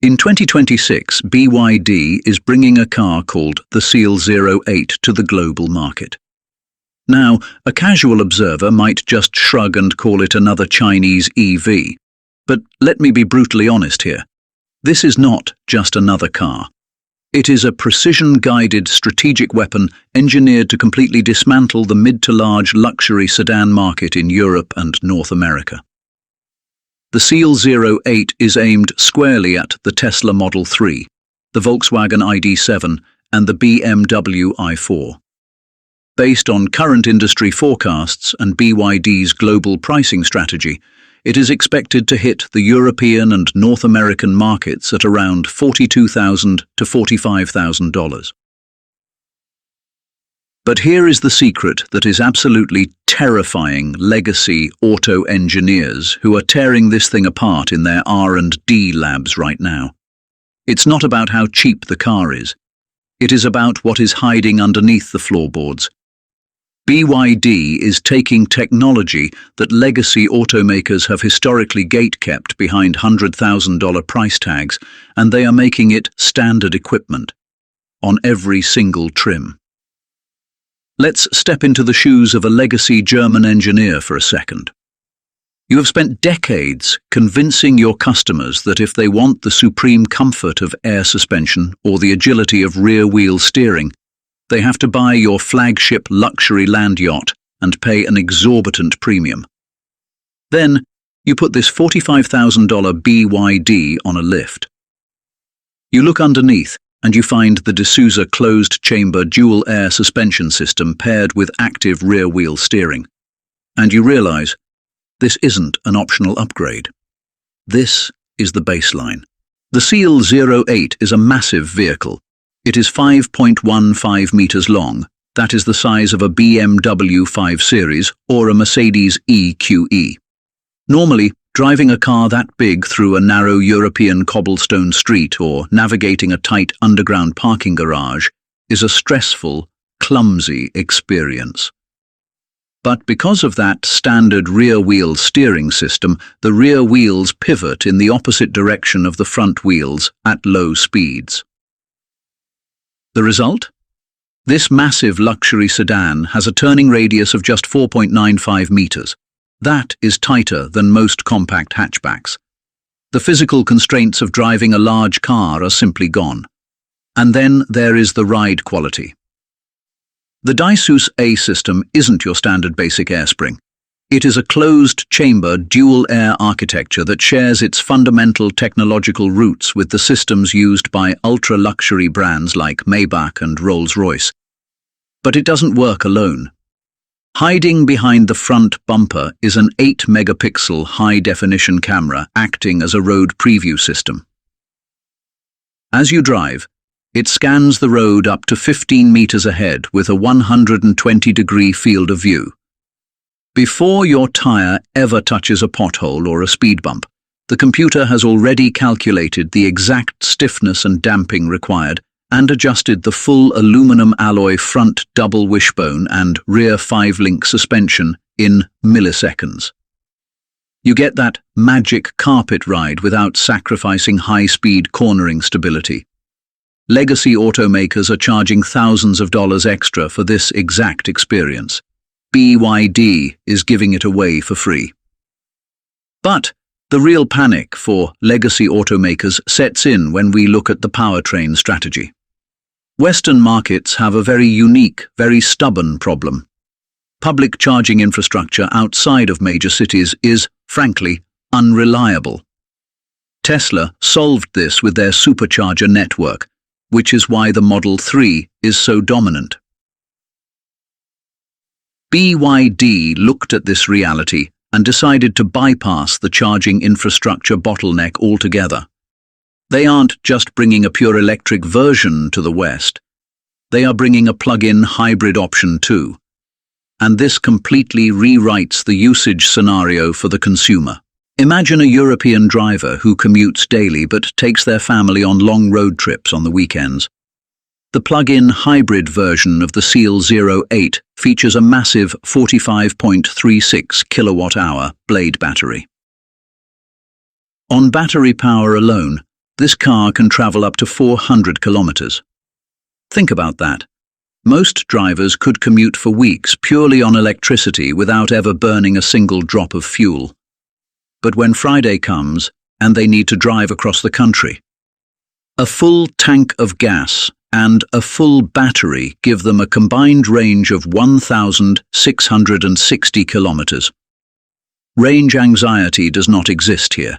In 2026, BYD is bringing a car called the DiSus-A to the global market. Now, a casual observer might just shrug and call it another Chinese EV. But let me be brutally honest here. This is not just another car. It is a precision-guided strategic weapon engineered to completely dismantle the mid to large luxury sedan market in Europe and North America. The DiSus-A is aimed squarely at the Tesla Model 3, the Volkswagen ID.7 and the BMW i4. Based on current industry forecasts and BYD's global pricing strategy, it is expected to hit the European and North American markets at around $42,000 to $45,000. But here is the secret that is absolutely terrifying legacy auto engineers who are tearing this thing apart in their R&D labs right now. It's not about how cheap the car is. It is about what is hiding underneath the floorboards. BYD is taking technology that legacy automakers have historically gate-kept behind $100,000 price tags, and they are making it standard equipment on every single trim. Let's step into the shoes of a legacy German engineer for a second. You have spent decades convincing your customers that if they want the supreme comfort of air suspension or the agility of rear-wheel steering, they have to buy your flagship luxury land yacht and pay an exorbitant premium. Then, you put this $45,000 BYD on a lift. You look underneath, and you find the DiSus-A closed-chamber dual-air suspension system paired with active rear-wheel steering. And you realize, this isn't an optional upgrade. This is the baseline. The DiSus-A is a massive vehicle. It is 5.15 meters long. That is the size of a BMW 5 Series or a Mercedes EQE. Normally, driving a car that big through a narrow European cobblestone street or navigating a tight underground parking garage is a stressful, clumsy experience. But because of that standard rear-wheel steering system, the rear wheels pivot in the opposite direction of the front wheels at low speeds. The result? This massive luxury sedan has a turning radius of just 4.95 meters. That is tighter than most compact hatchbacks. The physical constraints of driving a large car are simply gone. And then there is the ride quality. The DiSus-A system isn't your standard basic air spring. It is a closed-chamber dual-air architecture that shares its fundamental technological roots with the systems used by ultra-luxury brands like Maybach and Rolls-Royce. But it doesn't work alone. Hiding behind the front bumper is an 8-megapixel high-definition camera acting as a road preview system. As you drive, it scans the road up to 15 meters ahead with a 120-degree field of view. Before your tire ever touches a pothole or a speed bump, the computer has already calculated the exact stiffness and damping required and adjusted the full aluminum alloy front double wishbone and rear 5-link suspension in milliseconds. You get that magic carpet ride without sacrificing high-speed cornering stability. Legacy automakers are charging thousands of dollars extra for this exact experience. BYD is giving it away for free. But the real panic for legacy automakers sets in when we look at the powertrain strategy. Western markets have a very unique, very stubborn problem. Public charging infrastructure outside of major cities is, frankly, unreliable. Tesla solved this with their supercharger network, which is why the Model 3 is so dominant. BYD looked at this reality and decided to bypass the charging infrastructure bottleneck altogether. They aren't just bringing a pure electric version to the West. They are bringing a plug-in hybrid option too. And this completely rewrites the usage scenario for the consumer. Imagine a European driver who commutes daily but takes their family on long road trips on the weekends. The plug-in hybrid version of the DiSus-A features a massive 45.36 kilowatt-hour blade battery. On battery power alone, This car can travel up to 400 kilometers. Think about that. Most drivers could commute for weeks purely on electricity without ever burning a single drop of fuel. But when Friday comes, and they need to drive across the country, a full tank of gas and a full battery give them a combined range of 1,660 kilometers. Range anxiety does not exist here.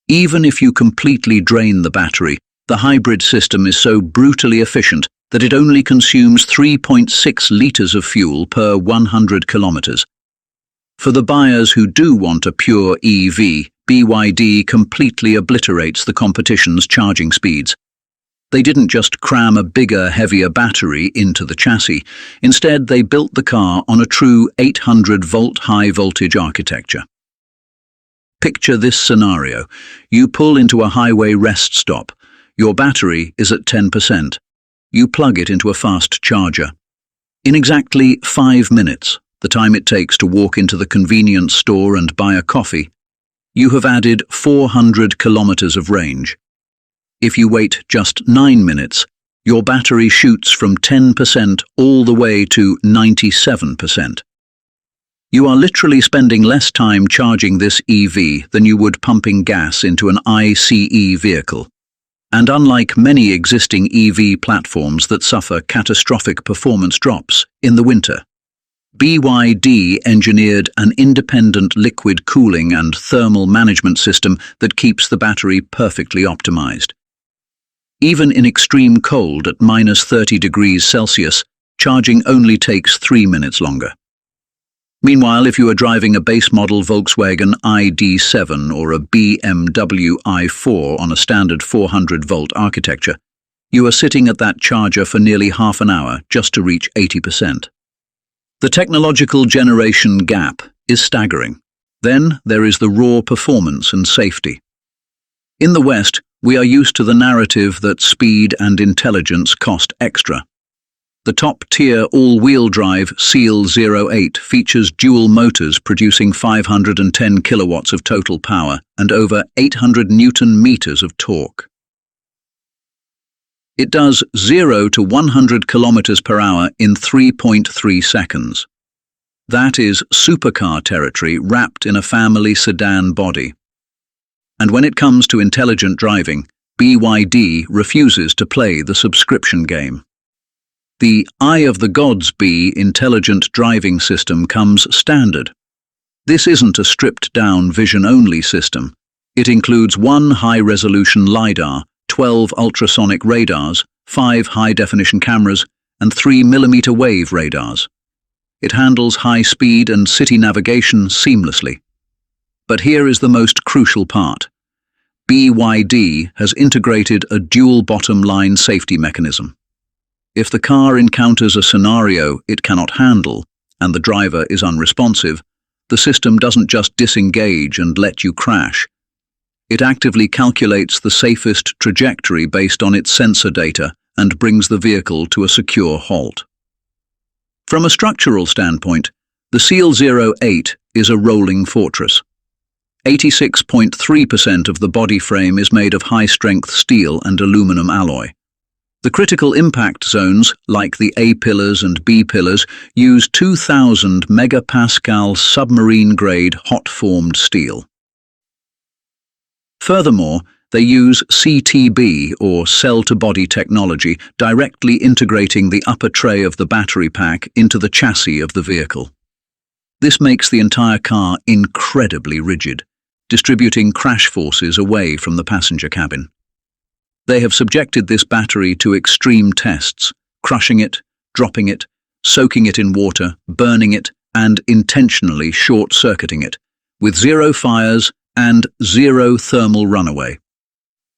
Even if you completely drain the battery, the hybrid system is so brutally efficient that it only consumes 3.6 liters of fuel per 100 kilometers. For the buyers who do want a pure EV, BYD completely obliterates the competition's charging speeds. They didn't just cram a bigger, heavier battery into the chassis. Instead, they built the car on a true 800-volt high-voltage architecture. Picture this scenario. You pull into a highway rest stop. Your battery is at 10%. You plug it into a fast charger. In exactly 5 minutes, the time it takes to walk into the convenience store and buy a coffee, you have added 400 kilometers of range. If you wait just 9 minutes, your battery shoots from 10% all the way to 97%. You are literally spending less time charging this EV than you would pumping gas into an ICE vehicle. And unlike many existing EV platforms that suffer catastrophic performance drops in the winter, BYD engineered an independent liquid cooling and thermal management system that keeps the battery perfectly optimized. Even in extreme cold at -30 degrees Celsius, charging only takes 3 minutes longer. Meanwhile, if you are driving a base model Volkswagen ID.7 or a BMW i4 on a standard 400-volt architecture, you are sitting at that charger for nearly half an hour just to reach 80%. The technological generation gap is staggering. Then there is the raw performance and safety. In the West, we are used to the narrative that speed and intelligence cost extra. The top-tier all-wheel drive Seal 08 features dual motors producing 510 kilowatts of total power and over 800 Newton-meters of torque. It does 0 to 100 kilometers per hour in 3.3 seconds. That is supercar territory wrapped in a family sedan body. And when it comes to intelligent driving, BYD refuses to play the subscription game. The Eye of the Gods B intelligent driving system comes standard. This isn't a stripped-down vision-only system. It includes 1 high-resolution LiDAR, 12 ultrasonic radars, 5 high-definition cameras, and 3 millimeter wave radars. It handles high speed and city navigation seamlessly. But here is the most crucial part. BYD has integrated a dual bottom-line safety mechanism. If the car encounters a scenario it cannot handle and the driver is unresponsive, the system doesn't just disengage and let you crash. It actively calculates the safest trajectory based on its sensor data and brings the vehicle to a secure halt. From a structural standpoint, the Seal 08 is a rolling fortress. 86.3% of the body frame is made of high-strength steel and aluminum alloy. The critical impact zones, like the A-pillars and B-pillars, use 2,000 megapascal submarine-grade hot-formed steel. Furthermore, they use CTB, or cell-to-body technology, directly integrating the upper tray of the battery pack into the chassis of the vehicle. This makes the entire car incredibly rigid, distributing crash forces away from the passenger cabin. They have subjected this battery to extreme tests, crushing it, dropping it, soaking it in water, burning it, and intentionally short-circuiting it, with 0 fires and 0 thermal runaway.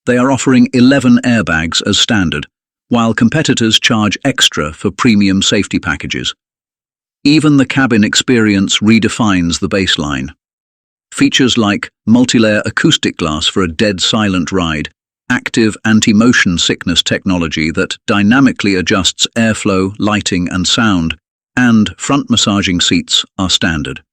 They are offering 11 airbags as standard, while competitors charge extra for premium safety packages. Even the cabin experience redefines the baseline. Features like multi-layer acoustic glass for a dead-silent ride, active anti-motion sickness technology that dynamically adjusts airflow, lighting, and sound, and front massaging seats are standard.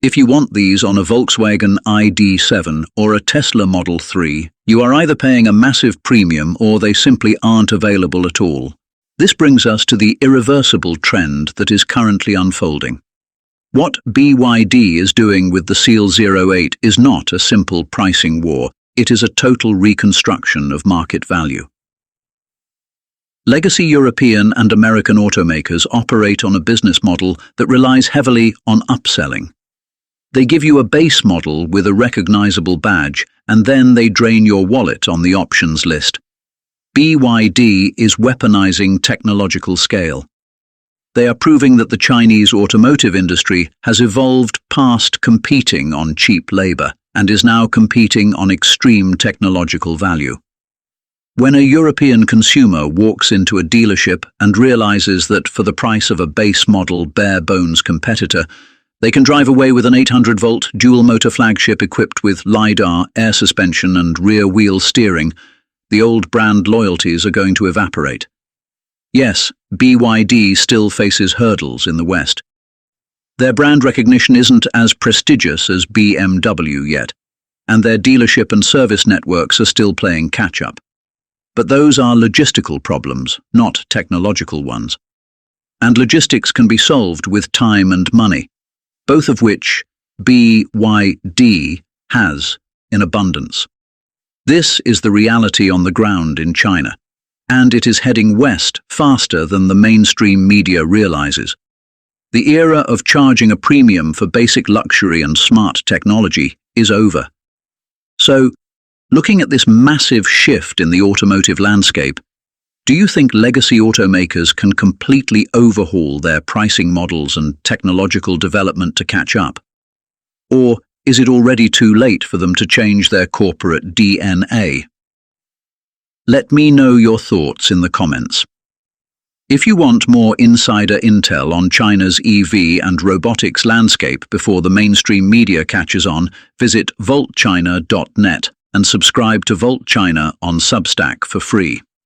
If you want these on a Volkswagen ID.7 or a Tesla Model 3, you are either paying a massive premium or they simply aren't available at all. This brings us to the irreversible trend that is currently unfolding. What BYD is doing with the Seal 08 is not a simple pricing war, it is a total reconstruction of market value. Legacy European and American automakers operate on a business model that relies heavily on upselling. They give you a base model with a recognizable badge, and then they drain your wallet on the options list. BYD is weaponizing technological scale. They are proving that the Chinese automotive industry has evolved past competing on cheap labor and is now competing on extreme technological value. When a European consumer walks into a dealership and realizes that for the price of a base model bare-bones competitor, they can drive away with an 800-volt dual-motor flagship equipped with LiDAR, air suspension and rear-wheel steering, the old brand loyalties are going to evaporate. Yes, BYD still faces hurdles in the West. Their brand recognition isn't as prestigious as BMW yet, and their dealership and service networks are still playing catch-up. But those are logistical problems, not technological ones. And logistics can be solved with time and money, both of which BYD has in abundance. This is the reality on the ground in China, and it is heading west faster than the mainstream media realizes. The era of charging a premium for basic luxury and smart technology is over. So, looking at this massive shift in the automotive landscape, do you think legacy automakers can completely overhaul their pricing models and technological development to catch up? Or is it already too late for them to change their corporate DNA? Let me know your thoughts in the comments. If you want more insider intel on China's EV and robotics landscape before the mainstream media catches on, visit voltchina.net and subscribe to Volt China on Substack for free.